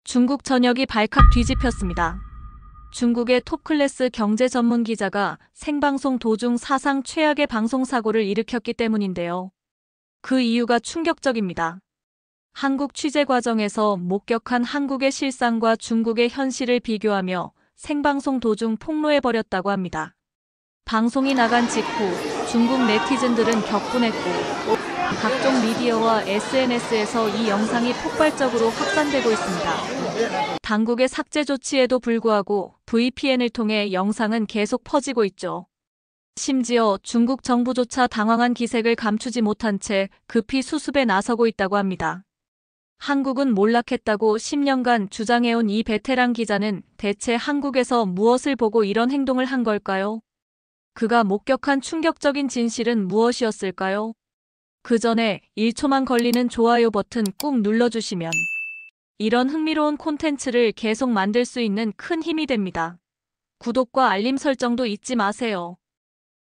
중국 전역이 발칵 뒤집혔습니다. 중국의 톱클래스 경제 전문 기자가 생방송 도중 사상 최악의 방송사고를 일으켰기 때문인데요. 그 이유가 충격적입니다. 한국 취재 과정에서 목격한 한국의 실상과 중국의 현실을 비교하며 생방송 도중 폭로해버렸다고 합니다. 방송이 나간 직후 중국 네티즌들은 격분했고 각종 미디어와 SNS에서 이 영상이 폭발적으로 확산되고 있습니다. 당국의 삭제 조치에도 불구하고 VPN을 통해 영상은 계속 퍼지고 있죠. 심지어 중국 정부조차 당황한 기색을 감추지 못한 채 급히 수습에 나서고 있다고 합니다. 한국은 몰락했다고 10년간 주장해온 이 베테랑 기자는 대체 한국에서 무엇을 보고 이런 행동을 한 걸까요? 그가 목격한 충격적인 진실은 무엇이었을까요? 그 전에 1초만 걸리는 좋아요 버튼 꾹 눌러주시면 이런 흥미로운 콘텐츠를 계속 만들 수 있는 큰 힘이 됩니다. 구독과 알림 설정도 잊지 마세요.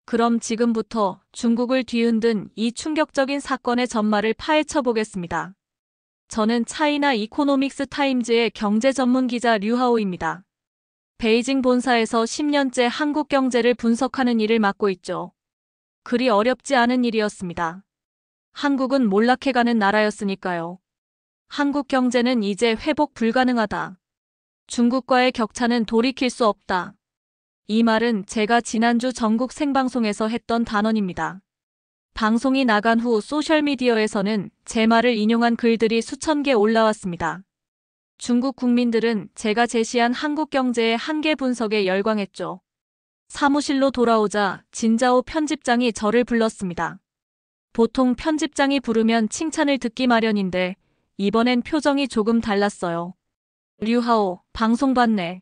그럼 지금부터 중국을 뒤흔든 이 충격적인 사건의 전말을 파헤쳐 보겠습니다. 저는 차이나 이코노믹스 타임즈의 경제 전문 기자 류하오입니다. 베이징 본사에서 10년째 한국 경제를 분석하는 일을 맡고 있죠. 그리 어렵지 않은 일이었습니다. 한국은 몰락해가는 나라였으니까요. 한국 경제는 이제 회복 불가능하다. 중국과의 격차는 돌이킬 수 없다. 이 말은 제가 지난주 전국 생방송에서 했던 단언입니다. 방송이 나간 후 소셜미디어에서는 제 말을 인용한 글들이 수천 개 올라왔습니다. 중국 국민들은 제가 제시한 한국 경제의 한계 분석에 열광했죠. 사무실로 돌아오자 진자오 편집장이 저를 불렀습니다. 보통 편집장이 부르면 칭찬을 듣기 마련인데 이번엔 표정이 조금 달랐어요. 류하오, 방송 봤네.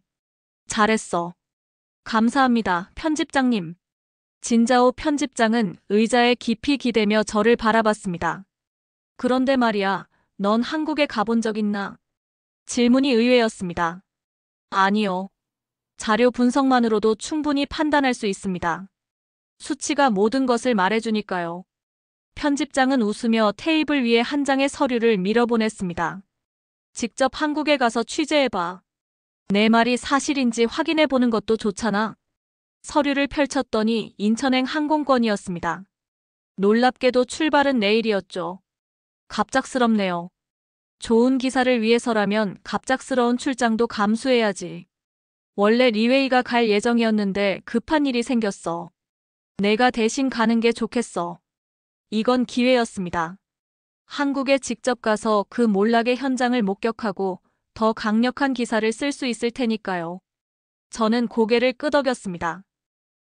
잘했어. 감사합니다, 편집장님. 진자오 편집장은 의자에 깊이 기대며 저를 바라봤습니다. 그런데 말이야, 넌 한국에 가본 적 있나? 질문이 의외였습니다. 아니요. 자료 분석만으로도 충분히 판단할 수 있습니다. 수치가 모든 것을 말해주니까요. 편집장은 웃으며 테이블 위에 한 장의 서류를 밀어보냈습니다. 직접 한국에 가서 취재해봐. 내 말이 사실인지 확인해보는 것도 좋잖아. 서류를 펼쳤더니 인천행 항공권이었습니다. 놀랍게도 출발은 내일이었죠. 갑작스럽네요. 좋은 기사를 위해서라면 갑작스러운 출장도 감수해야지. 원래 리웨이가 갈 예정이었는데 급한 일이 생겼어. 내가 대신 가는 게 좋겠어. 이건 기회였습니다. 한국에 직접 가서 그 몰락의 현장을 목격하고 더 강력한 기사를 쓸 수 있을 테니까요. 저는 고개를 끄덕였습니다.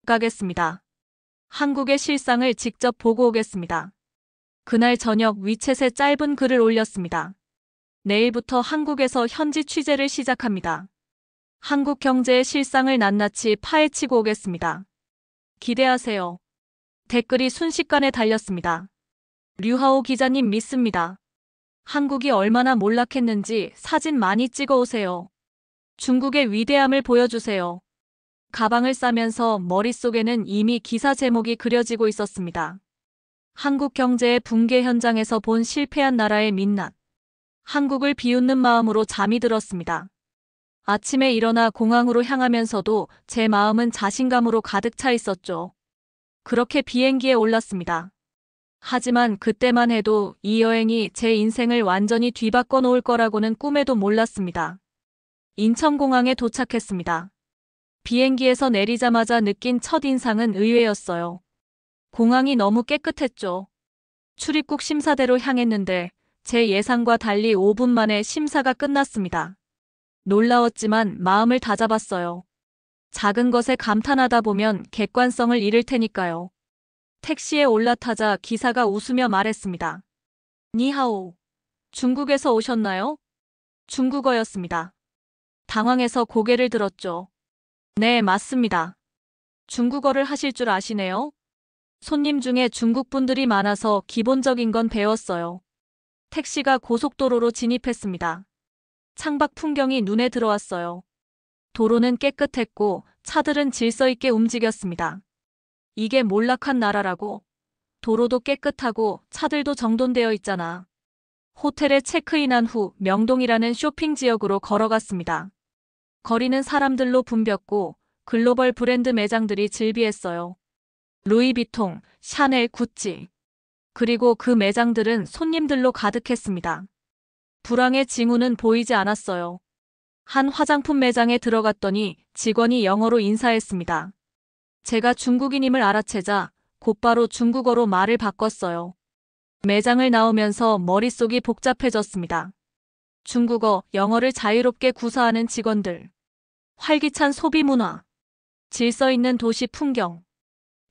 가겠습니다. 한국의 실상을 직접 보고 오겠습니다. 그날 저녁 위챗에 짧은 글을 올렸습니다. 내일부터 한국에서 현지 취재를 시작합니다. 한국 경제의 실상을 낱낱이 파헤치고 오겠습니다. 기대하세요. 댓글이 순식간에 달렸습니다. 류하오 기자님 믿습니다. 한국이 얼마나 몰락했는지 사진 많이 찍어 오세요. 중국의 위대함을 보여주세요. 가방을 싸면서 머릿속에는 이미 기사 제목이 그려지고 있었습니다. 한국 경제의 붕괴 현장에서 본 실패한 나라의 민낯. 한국을 비웃는 마음으로 잠이 들었습니다. 아침에 일어나 공항으로 향하면서도 제 마음은 자신감으로 가득 차 있었죠. 그렇게 비행기에 올랐습니다. 하지만 그때만 해도 이 여행이 제 인생을 완전히 뒤바꿔 놓을 거라고는 꿈에도 몰랐습니다. 인천공항에 도착했습니다. 비행기에서 내리자마자 느낀 첫인상은 의외였어요. 공항이 너무 깨끗했죠. 출입국 심사대로 향했는데 제 예상과 달리 5분 만에 심사가 끝났습니다. 놀라웠지만 마음을 다잡았어요. 작은 것에 감탄하다 보면 객관성을 잃을 테니까요. 택시에 올라타자 기사가 웃으며 말했습니다. 니하오. 중국에서 오셨나요? 중국어였습니다. 당황해서 고개를 들었죠. 네, 맞습니다. 중국어를 하실 줄 아시네요? 손님 중에 중국 분들이 많아서 기본적인 건 배웠어요. 택시가 고속도로로 진입했습니다. 창밖 풍경이 눈에 들어왔어요. 도로는 깨끗했고 차들은 질서 있게 움직였습니다. 이게 몰락한 나라라고. 도로도 깨끗하고 차들도 정돈되어 있잖아. 호텔에 체크인한 후 명동이라는 쇼핑 지역으로 걸어갔습니다. 거리는 사람들로 붐볐고 글로벌 브랜드 매장들이 즐비했어요. 루이비통, 샤넬, 구찌. 그리고 그 매장들은 손님들로 가득했습니다. 불황의 징후는 보이지 않았어요. 한 화장품 매장에 들어갔더니 직원이 영어로 인사했습니다. 제가 중국인임을 알아채자 곧바로 중국어로 말을 바꿨어요. 매장을 나오면서 머릿속이 복잡해졌습니다. 중국어, 영어를 자유롭게 구사하는 직원들. 활기찬 소비 문화. 질서 있는 도시 풍경.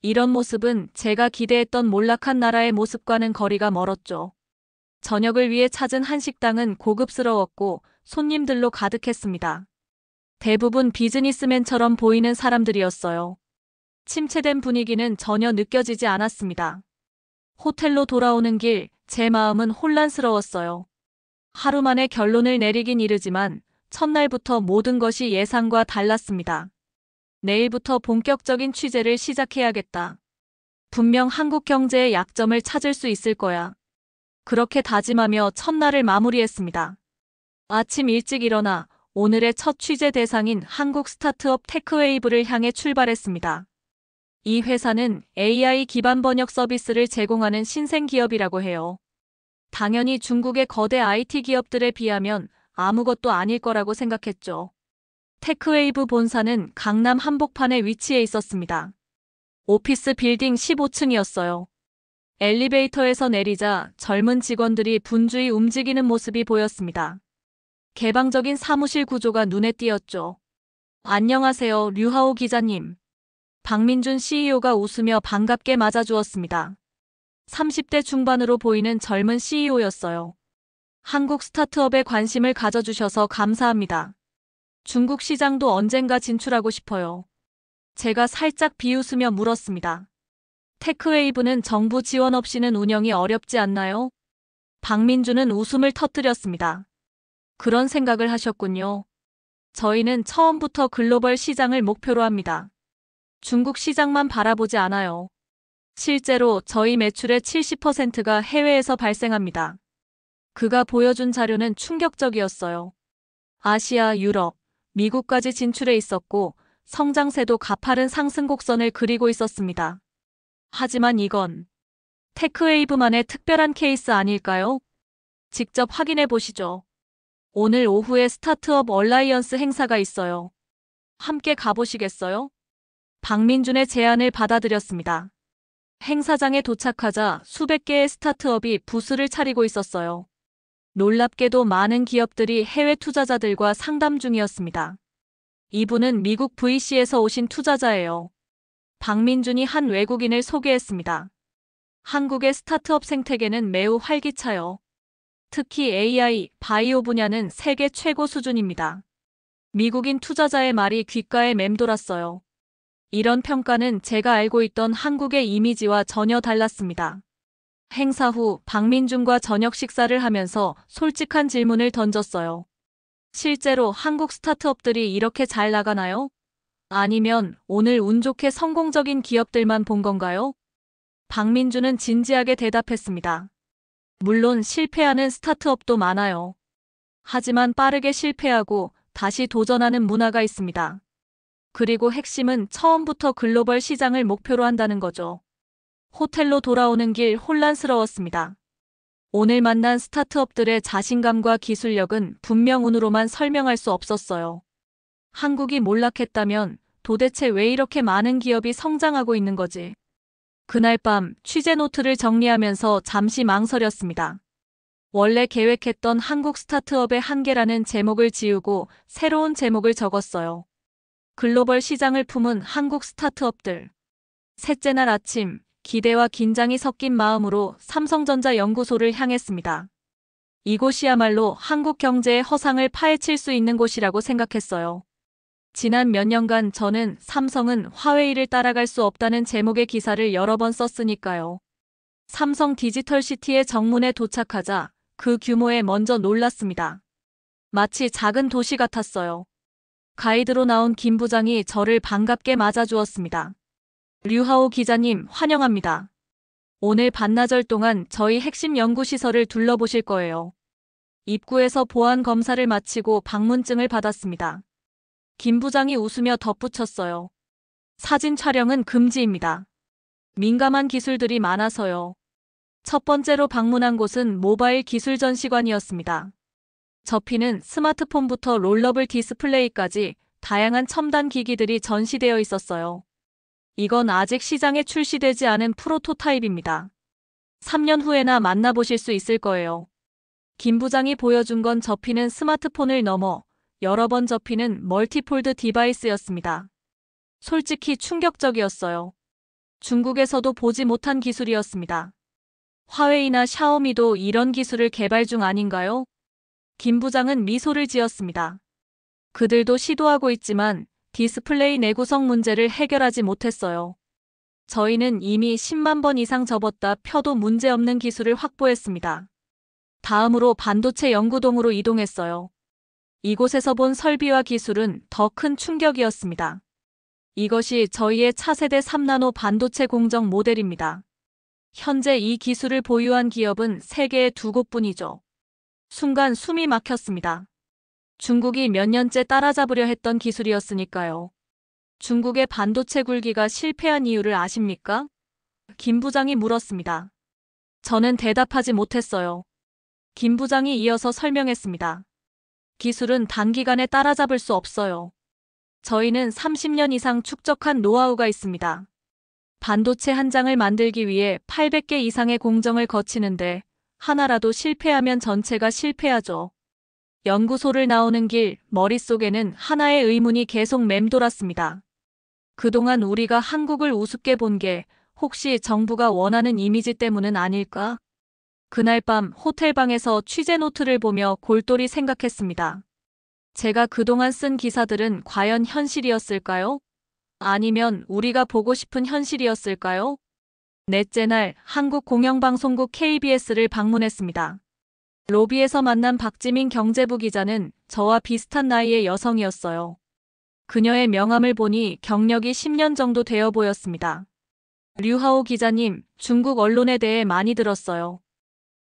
이런 모습은 제가 기대했던 몰락한 나라의 모습과는 거리가 멀었죠. 저녁을 위해 찾은 한식당은 고급스러웠고 손님들로 가득했습니다. 대부분 비즈니스맨처럼 보이는 사람들이었어요. 침체된 분위기는 전혀 느껴지지 않았습니다. 호텔로 돌아오는 길, 제 마음은 혼란스러웠어요. 하루 만에 결론을 내리긴 이르지만 첫날부터 모든 것이 예상과 달랐습니다. 내일부터 본격적인 취재를 시작해야겠다. 분명 한국 경제의 약점을 찾을 수 있을 거야. 그렇게 다짐하며 첫날을 마무리했습니다. 아침 일찍 일어나 오늘의 첫 취재 대상인 한국 스타트업 테크웨이브를 향해 출발했습니다. 이 회사는 AI 기반 번역 서비스를 제공하는 신생 기업이라고 해요. 당연히 중국의 거대 IT 기업들에 비하면 아무것도 아닐 거라고 생각했죠. 테크웨이브 본사는 강남 한복판에 위치해 있었습니다. 오피스 빌딩 15층이었어요. 엘리베이터에서 내리자 젊은 직원들이 분주히 움직이는 모습이 보였습니다. 개방적인 사무실 구조가 눈에 띄었죠. 안녕하세요, 류하오 기자님. 박민준 CEO가 웃으며 반갑게 맞아주었습니다. 30대 중반으로 보이는 젊은 CEO였어요. 한국 스타트업에 관심을 가져주셔서 감사합니다. 중국 시장도 언젠가 진출하고 싶어요. 제가 살짝 비웃으며 물었습니다. 테크웨이브는 정부 지원 없이는 운영이 어렵지 않나요? 박민준은 웃음을 터뜨렸습니다. 그런 생각을 하셨군요. 저희는 처음부터 글로벌 시장을 목표로 합니다. 중국 시장만 바라보지 않아요. 실제로 저희 매출의 70%가 해외에서 발생합니다. 그가 보여준 자료는 충격적이었어요. 아시아, 유럽, 미국까지 진출해 있었고 성장세도 가파른 상승 곡선을 그리고 있었습니다. 하지만 이건 테크웨이브만의 특별한 케이스 아닐까요? 직접 확인해 보시죠. 오늘 오후에 스타트업 얼라이언스 행사가 있어요. 함께 가보시겠어요? 박민준의 제안을 받아들였습니다. 행사장에 도착하자 수백 개의 스타트업이 부스를 차리고 있었어요. 놀랍게도 많은 기업들이 해외 투자자들과 상담 중이었습니다. 이분은 미국 VC에서 오신 투자자예요. 박민준이 한 외국인을 소개했습니다. 한국의 스타트업 생태계는 매우 활기차요. 특히 AI, 바이오 분야는 세계 최고 수준입니다. 미국인 투자자의 말이 귓가에 맴돌았어요. 이런 평가는 제가 알고 있던 한국의 이미지와 전혀 달랐습니다. 행사 후 박민준과 저녁 식사를 하면서 솔직한 질문을 던졌어요. 실제로 한국 스타트업들이 이렇게 잘 나가나요? 아니면 오늘 운 좋게 성공적인 기업들만 본 건가요? 박민준은 진지하게 대답했습니다. 물론 실패하는 스타트업도 많아요. 하지만 빠르게 실패하고 다시 도전하는 문화가 있습니다. 그리고 핵심은 처음부터 글로벌 시장을 목표로 한다는 거죠. 호텔로 돌아오는 길 혼란스러웠습니다. 오늘 만난 스타트업들의 자신감과 기술력은 분명 운으로만 설명할 수 없었어요. 한국이 몰락했다면 도대체 왜 이렇게 많은 기업이 성장하고 있는 거지? 그날 밤 취재 노트를 정리하면서 잠시 망설였습니다. 원래 계획했던 한국 스타트업의 한계라는 제목을 지우고 새로운 제목을 적었어요. 글로벌 시장을 품은 한국 스타트업들. 셋째 날 아침, 기대와 긴장이 섞인 마음으로 삼성전자 연구소를 향했습니다. 이곳이야말로 한국 경제의 허상을 파헤칠 수 있는 곳이라고 생각했어요. 지난 몇 년간 저는 삼성은 화웨이를 따라갈 수 없다는 제목의 기사를 여러 번 썼으니까요. 삼성 디지털시티의 정문에 도착하자 그 규모에 먼저 놀랐습니다. 마치 작은 도시 같았어요. 가이드로 나온 김 부장이 저를 반갑게 맞아주었습니다. 류하오 기자님, 환영합니다. 오늘 반나절 동안 저희 핵심 연구시설을 둘러보실 거예요. 입구에서 보안 검사를 마치고 방문증을 받았습니다. 김 부장이 웃으며 덧붙였어요. 사진 촬영은 금지입니다. 민감한 기술들이 많아서요. 첫 번째로 방문한 곳은 모바일 기술 전시관이었습니다. 접히는 스마트폰부터 롤러블 디스플레이까지 다양한 첨단 기기들이 전시되어 있었어요. 이건 아직 시장에 출시되지 않은 프로토타입입니다. 3년 후에나 만나보실 수 있을 거예요. 김 부장이 보여준 건 접히는 스마트폰을 넘어 여러 번 접히는 멀티폴드 디바이스였습니다. 솔직히 충격적이었어요. 중국에서도 보지 못한 기술이었습니다. 화웨이나 샤오미도 이런 기술을 개발 중 아닌가요? 김 부장은 미소를 지었습니다. 그들도 시도하고 있지만 디스플레이 내구성 문제를 해결하지 못했어요. 저희는 이미 10만 번 이상 접었다 펴도 문제없는 기술을 확보했습니다. 다음으로 반도체 연구동으로 이동했어요. 이곳에서 본 설비와 기술은 더 큰 충격이었습니다. 이것이 저희의 차세대 3나노 반도체 공정 모델입니다. 현재 이 기술을 보유한 기업은 세계에 2곳뿐이죠. 순간 숨이 막혔습니다. 중국이 몇 년째 따라잡으려 했던 기술이었으니까요. 중국의 반도체 굴기가 실패한 이유를 아십니까? 김 부장이 물었습니다. 저는 대답하지 못했어요. 김 부장이 이어서 설명했습니다. 기술은 단기간에 따라잡을 수 없어요. 저희는 30년 이상 축적한 노하우가 있습니다. 반도체 한 장을 만들기 위해 800개 이상의 공정을 거치는데 하나라도 실패하면 전체가 실패하죠. 연구소를 나오는 길 머릿속에는 하나의 의문이 계속 맴돌았습니다. 그동안 우리가 한국을 우습게 본 게 혹시 정부가 원하는 이미지 때문은 아닐까? 그날 밤 호텔방에서 취재 노트를 보며 골똘히 생각했습니다. 제가 그동안 쓴 기사들은 과연 현실이었을까요? 아니면 우리가 보고 싶은 현실이었을까요? 넷째 날 한국공영방송국 KBS를 방문했습니다. 로비에서 만난 박지민 경제부 기자는 저와 비슷한 나이의 여성이었어요. 그녀의 명함을 보니 경력이 10년 정도 되어 보였습니다. 류하오 기자님, 중국 언론에 대해 많이 들었어요.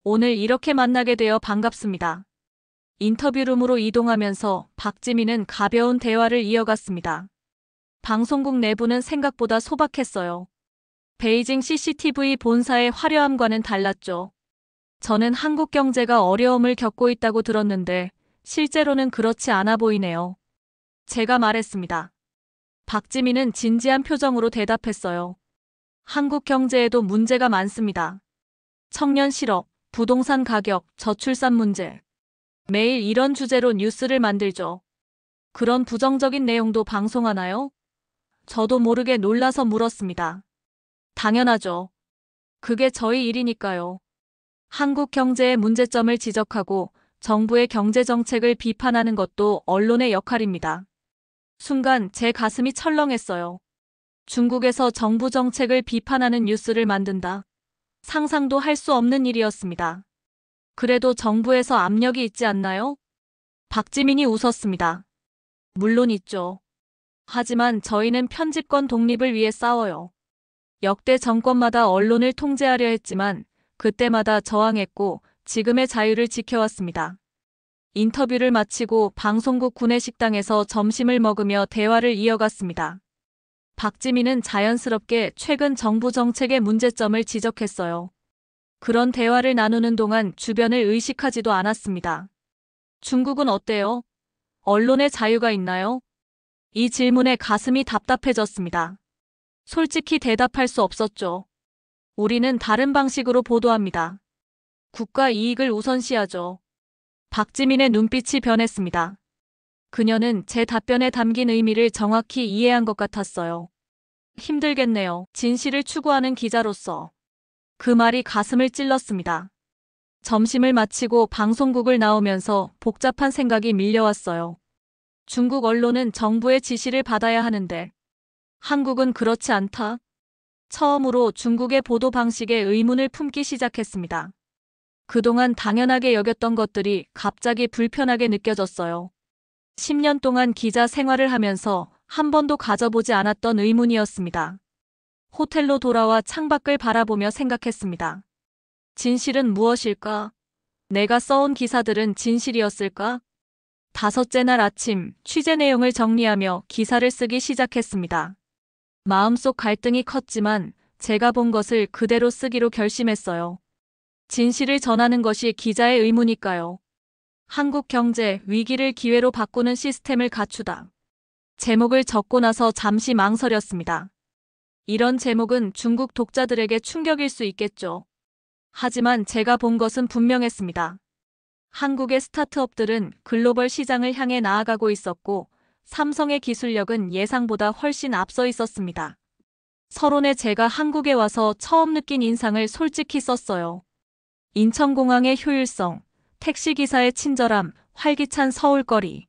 오늘 이렇게 만나게 되어 반갑습니다. 인터뷰룸으로 이동하면서 박지민은 가벼운 대화를 이어갔습니다. 방송국 내부는 생각보다 소박했어요. 베이징 CCTV 본사의 화려함과는 달랐죠. 저는 한국 경제가 어려움을 겪고 있다고 들었는데 실제로는 그렇지 않아 보이네요. 제가 말했습니다. 박지민은 진지한 표정으로 대답했어요. 한국 경제에도 문제가 많습니다. 청년 실업, 부동산 가격, 저출산 문제. 매일 이런 주제로 뉴스를 만들죠. 그런 부정적인 내용도 방송하나요? 저도 모르게 놀라서 물었습니다. 당연하죠. 그게 저희 일이니까요. 한국 경제의 문제점을 지적하고 정부의 경제 정책을 비판하는 것도 언론의 역할입니다. 순간 제 가슴이 철렁했어요. 중국에서 정부 정책을 비판하는 뉴스를 만든다. 상상도 할 수 없는 일이었습니다. 그래도 정부에서 압력이 있지 않나요? 박지민이 웃었습니다. 물론 있죠. 하지만 저희는 편집권 독립을 위해 싸워요. 역대 정권마다 언론을 통제하려 했지만 그때마다 저항했고 지금의 자유를 지켜왔습니다. 인터뷰를 마치고 방송국 구내식당에서 점심을 먹으며 대화를 이어갔습니다. 박지민은 자연스럽게 최근 정부 정책의 문제점을 지적했어요. 그런 대화를 나누는 동안 주변을 의식하지도 않았습니다. 중국은 어때요? 언론의 자유가 있나요? 이 질문에 가슴이 답답해졌습니다. 솔직히 대답할 수 없었죠. 우리는 다른 방식으로 보도합니다. 국가 이익을 우선시하죠. 박지민의 눈빛이 변했습니다. 그녀는 제 답변에 담긴 의미를 정확히 이해한 것 같았어요. 힘들겠네요. 진실을 추구하는 기자로서. 그 말이 가슴을 찔렀습니다. 점심을 마치고 방송국을 나오면서 복잡한 생각이 밀려왔어요. 중국 언론은 정부의 지시를 받아야 하는데 한국은 그렇지 않다. 처음으로 중국의 보도 방식에 의문을 품기 시작했습니다. 그동안 당연하게 여겼던 것들이 갑자기 불편하게 느껴졌어요. 10년 동안 기자 생활을 하면서 한 번도 가져보지 않았던 의문이었습니다. 호텔로 돌아와 창밖을 바라보며 생각했습니다. 진실은 무엇일까? 내가 써온 기사들은 진실이었을까? 다섯째 날 아침 취재 내용을 정리하며 기사를 쓰기 시작했습니다. 마음속 갈등이 컸지만 제가 본 것을 그대로 쓰기로 결심했어요. 진실을 전하는 것이 기자의 의무니까요. 한국 경제 위기를 기회로 바꾸는 시스템을 갖추다. 제목을 적고 나서 잠시 망설였습니다. 이런 제목은 중국 독자들에게 충격일 수 있겠죠. 하지만 제가 본 것은 분명했습니다. 한국의 스타트업들은 글로벌 시장을 향해 나아가고 있었고 삼성의 기술력은 예상보다 훨씬 앞서 있었습니다. 서론에 제가 한국에 와서 처음 느낀 인상을 솔직히 썼어요. 인천공항의 효율성, 택시기사의 친절함, 활기찬 서울거리.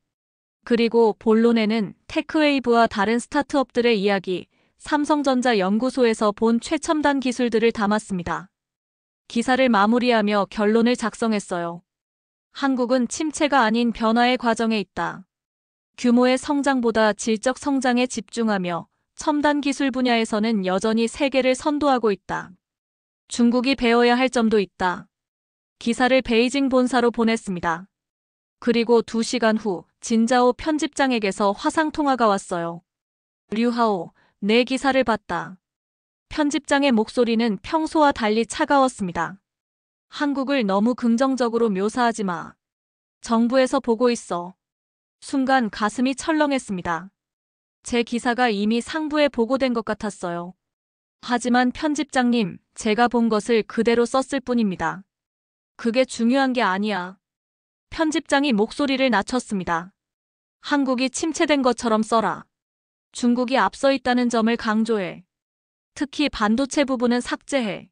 그리고 본론에는 테크웨이브와 다른 스타트업들의 이야기, 삼성전자 연구소에서 본 최첨단 기술들을 담았습니다. 기사를 마무리하며 결론을 작성했어요. 한국은 침체가 아닌 변화의 과정에 있다. 규모의 성장보다 질적 성장에 집중하며 첨단 기술 분야에서는 여전히 세계를 선도하고 있다. 중국이 배워야 할 점도 있다. 기사를 베이징 본사로 보냈습니다. 그리고 2시간 후 진자오 편집장에게서 화상통화가 왔어요. 류하오, 내 기사를 봤다. 편집장의 목소리는 평소와 달리 차가웠습니다. 한국을 너무 긍정적으로 묘사하지 마. 정부에서 보고 있어. 순간 가슴이 철렁했습니다. 제 기사가 이미 상부에 보고된 것 같았어요. 하지만 편집장님, 제가 본 것을 그대로 썼을 뿐입니다. 그게 중요한 게 아니야. 편집장이 목소리를 낮췄습니다. 한국이 침체된 것처럼 써라. 중국이 앞서 있다는 점을 강조해. 특히 반도체 부분은 삭제해.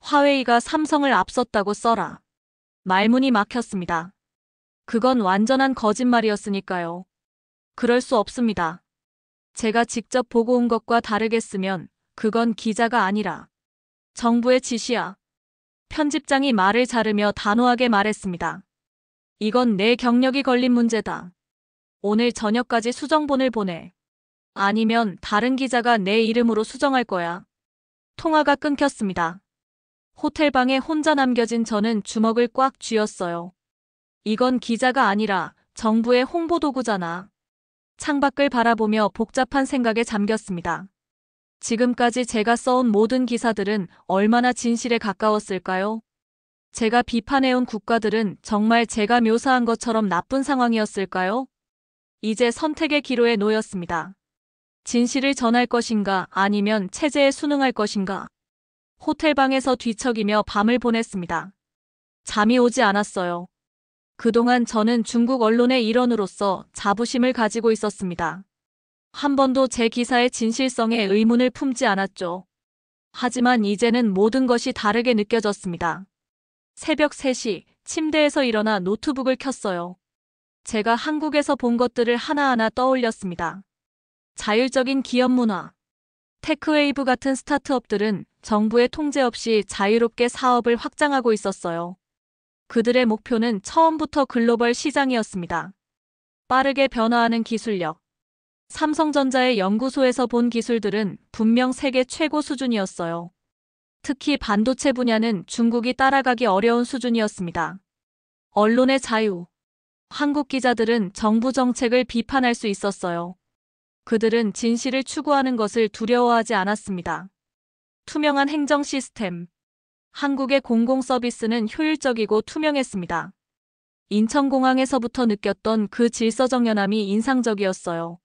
화웨이가 삼성을 앞섰다고 써라. 말문이 막혔습니다. 그건 완전한 거짓말이었으니까요. 그럴 수 없습니다. 제가 직접 보고 온 것과 다르게 쓰면 그건 기자가 아니라 정부의 지시야. 편집장이 말을 자르며 단호하게 말했습니다. 이건 내 경력이 걸린 문제다. 오늘 저녁까지 수정본을 보내. 아니면 다른 기자가 내 이름으로 수정할 거야. 통화가 끊겼습니다. 호텔방에 혼자 남겨진 저는 주먹을 꽉 쥐었어요. 이건 기자가 아니라 정부의 홍보도구잖아. 창밖을 바라보며 복잡한 생각에 잠겼습니다. 지금까지 제가 써온 모든 기사들은 얼마나 진실에 가까웠을까요? 제가 비판해온 국가들은 정말 제가 묘사한 것처럼 나쁜 상황이었을까요? 이제 선택의 기로에 놓였습니다. 진실을 전할 것인가 아니면 체제에 순응할 것인가. 호텔방에서 뒤척이며 밤을 보냈습니다. 잠이 오지 않았어요. 그동안 저는 중국 언론의 일원으로서 자부심을 가지고 있었습니다. 한 번도 제 기사의 진실성에 의문을 품지 않았죠. 하지만 이제는 모든 것이 다르게 느껴졌습니다. 새벽 3시 침대에서 일어나 노트북을 켰어요. 제가 한국에서 본 것들을 하나하나 떠올렸습니다. 자율적인 기업 문화. 테크웨이브 같은 스타트업들은 정부의 통제 없이 자유롭게 사업을 확장하고 있었어요. 그들의 목표는 처음부터 글로벌 시장이었습니다. 빠르게 변화하는 기술력. 삼성전자의 연구소에서 본 기술들은 분명 세계 최고 수준이었어요. 특히 반도체 분야는 중국이 따라가기 어려운 수준이었습니다. 언론의 자유. 한국 기자들은 정부 정책을 비판할 수 있었어요. 그들은 진실을 추구하는 것을 두려워하지 않았습니다. 투명한 행정 시스템. 한국의 공공 서비스는 효율적이고 투명했습니다. 인천공항에서부터 느꼈던 그 질서정연함이 인상적이었어요.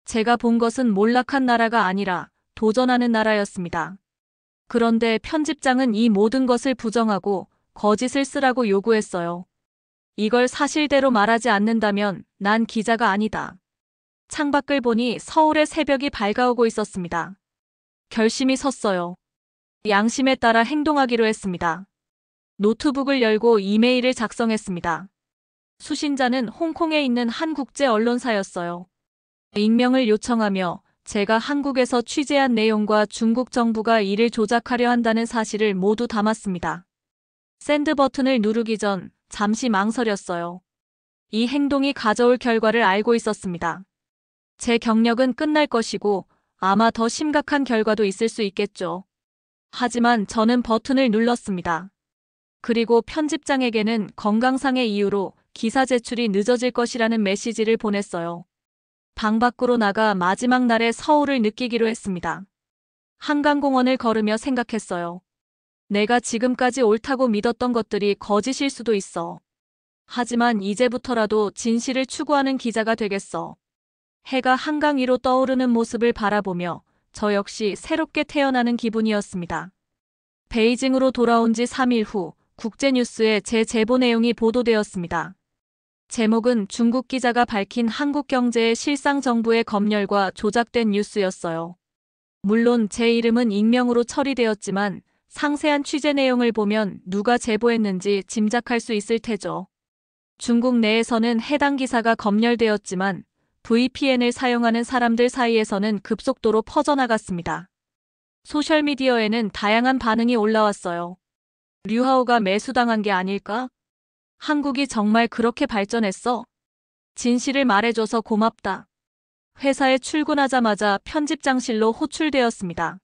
제가 본 것은 몰락한 나라가 아니라 도전하는 나라였습니다. 그런데 편집장은 이 모든 것을 부정하고 거짓을 쓰라고 요구했어요. 이걸 사실대로 말하지 않는다면 난 기자가 아니다. 창밖을 보니 서울의 새벽이 밝아오고 있었습니다. 결심이 섰어요. 양심에 따라 행동하기로 했습니다. 노트북을 열고 이메일을 작성했습니다. 수신자는 홍콩에 있는 한 국제 언론사였어요. 익명을 요청하며 제가 한국에서 취재한 내용과 중국 정부가 이를 조작하려 한다는 사실을 모두 담았습니다. 샌드 버튼을 누르기 전 잠시 망설였어요. 이 행동이 가져올 결과를 알고 있었습니다. 제 경력은 끝날 것이고 아마 더 심각한 결과도 있을 수 있겠죠. 하지만 저는 버튼을 눌렀습니다. 그리고 편집장에게는 건강상의 이유로 기사 제출이 늦어질 것이라는 메시지를 보냈어요. 방 밖으로 나가 마지막 날의 서울을 느끼기로 했습니다. 한강공원을 걸으며 생각했어요. 내가 지금까지 옳다고 믿었던 것들이 거짓일 수도 있어. 하지만 이제부터라도 진실을 추구하는 기자가 되겠어. 해가 한강 위로 떠오르는 모습을 바라보며 저 역시 새롭게 태어나는 기분이었습니다. 베이징으로 돌아온 지 3일 후 국제뉴스에 제 제보 내용이 보도되었습니다. 제목은 중국 기자가 밝힌 한국 경제의 실상 정부의 검열과 조작된 뉴스였어요. 물론 제 이름은 익명으로 처리되었지만 상세한 취재 내용을 보면 누가 제보했는지 짐작할 수 있을 테죠. 중국 내에서는 해당 기사가 검열되었지만 VPN을 사용하는 사람들 사이에서는 급속도로 퍼져나갔습니다. 소셜미디어에는 다양한 반응이 올라왔어요. 류하오가 매수당한 게 아닐까? 한국이 정말 그렇게 발전했어? 진실을 말해줘서 고맙다. 회사에 출근하자마자 편집장실로 호출되었습니다.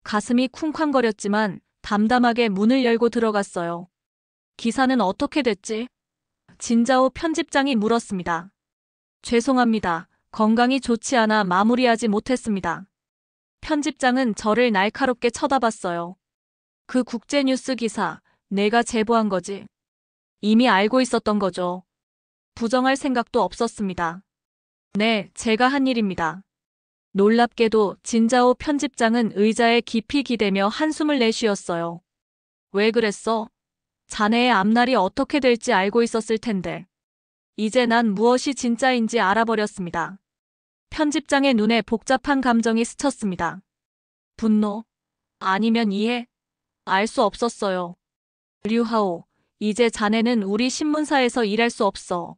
가슴이 쿵쾅거렸지만 담담하게 문을 열고 들어갔어요. 기사는 어떻게 됐지? 진자오 편집장이 물었습니다. 죄송합니다. 건강이 좋지 않아 마무리하지 못했습니다. 편집장은 저를 날카롭게 쳐다봤어요. 그 국제뉴스 기사, 내가 제보한 거지. 이미 알고 있었던 거죠. 부정할 생각도 없었습니다. 네, 제가 한 일입니다. 놀랍게도 진자오 편집장은 의자에 깊이 기대며 한숨을 내쉬었어요. 왜 그랬어? 자네의 앞날이 어떻게 될지 알고 있었을 텐데. 이제 난 무엇이 진짜인지 알아버렸습니다. 편집장의 눈에 복잡한 감정이 스쳤습니다. 분노? 아니면 이해? 알 수 없었어요. 류하오, 이제 자네는 우리 신문사에서 일할 수 없어.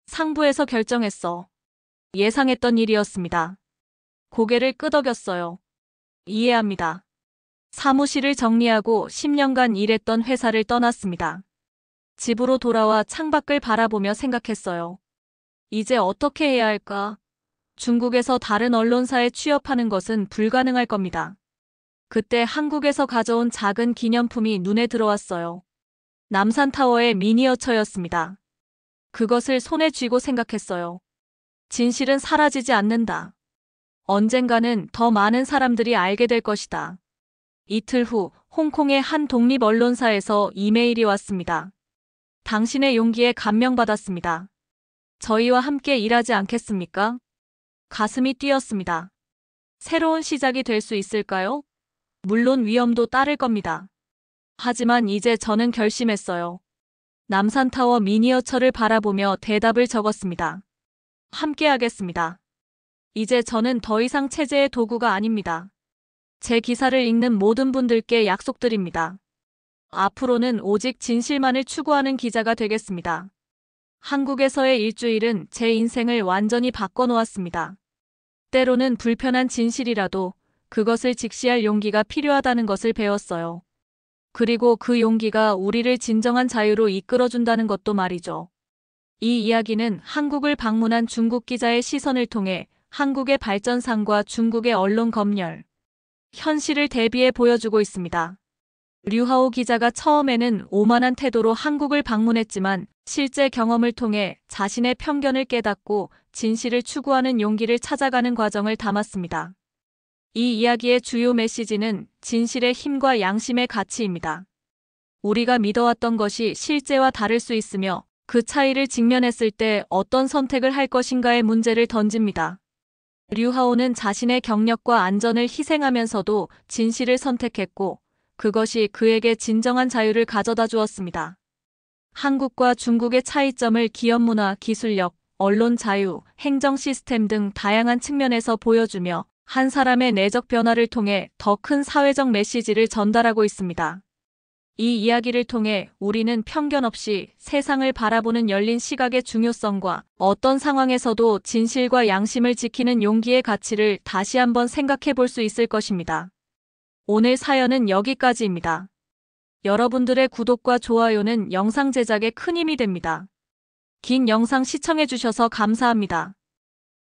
상부에서 결정했어. 예상했던 일이었습니다. 고개를 끄덕였어요. 이해합니다. 사무실을 정리하고 10년간 일했던 회사를 떠났습니다. 집으로 돌아와 창밖을 바라보며 생각했어요. 이제 어떻게 해야 할까? 중국에서 다른 언론사에 취업하는 것은 불가능할 겁니다. 그때 한국에서 가져온 작은 기념품이 눈에 들어왔어요. 남산타워의 미니어처였습니다. 그것을 손에 쥐고 생각했어요. 진실은 사라지지 않는다. 언젠가는 더 많은 사람들이 알게 될 것이다. 이틀 후 홍콩의 한 독립 언론사에서 이메일이 왔습니다. 당신의 용기에 감명받았습니다. 저희와 함께 일하지 않겠습니까? 가슴이 뛰었습니다. 새로운 시작이 될 수 있을까요? 물론 위험도 따를 겁니다. 하지만 이제 저는 결심했어요. 남산타워 미니어처를 바라보며 대답을 적었습니다. 함께 하겠습니다. 이제 저는 더 이상 체제의 도구가 아닙니다. 제 기사를 읽는 모든 분들께 약속드립니다. 앞으로는 오직 진실만을 추구하는 기자가 되겠습니다. 한국에서의 일주일은 제 인생을 완전히 바꿔놓았습니다. 때로는 불편한 진실이라도 그것을 직시할 용기가 필요하다는 것을 배웠어요. 그리고 그 용기가 우리를 진정한 자유로 이끌어준다는 것도 말이죠. 이 이야기는 한국을 방문한 중국 기자의 시선을 통해 한국의 발전상과 중국의 언론 검열, 현실을 대비해 보여주고 있습니다. 류하오 기자가 처음에는 오만한 태도로 한국을 방문했지만 실제 경험을 통해 자신의 편견을 깨닫고 진실을 추구하는 용기를 찾아가는 과정을 담았습니다. 이 이야기의 주요 메시지는 진실의 힘과 양심의 가치입니다. 우리가 믿어왔던 것이 실제와 다를 수 있으며 그 차이를 직면했을 때 어떤 선택을 할 것인가의 문제를 던집니다. 류하오는 자신의 경력과 안전을 희생하면서도 진실을 선택했고 그것이 그에게 진정한 자유를 가져다 주었습니다. 한국과 중국의 차이점을 기업 문화, 기술력, 언론 자유, 행정 시스템 등 다양한 측면에서 보여주며 한 사람의 내적 변화를 통해 더 큰 사회적 메시지를 전달하고 있습니다. 이 이야기를 통해 우리는 편견 없이 세상을 바라보는 열린 시각의 중요성과 어떤 상황에서도 진실과 양심을 지키는 용기의 가치를 다시 한번 생각해 볼 수 있을 것입니다. 오늘 사연은 여기까지입니다. 여러분들의 구독과 좋아요는 영상 제작에 큰 힘이 됩니다. 긴 영상 시청해 주셔서 감사합니다.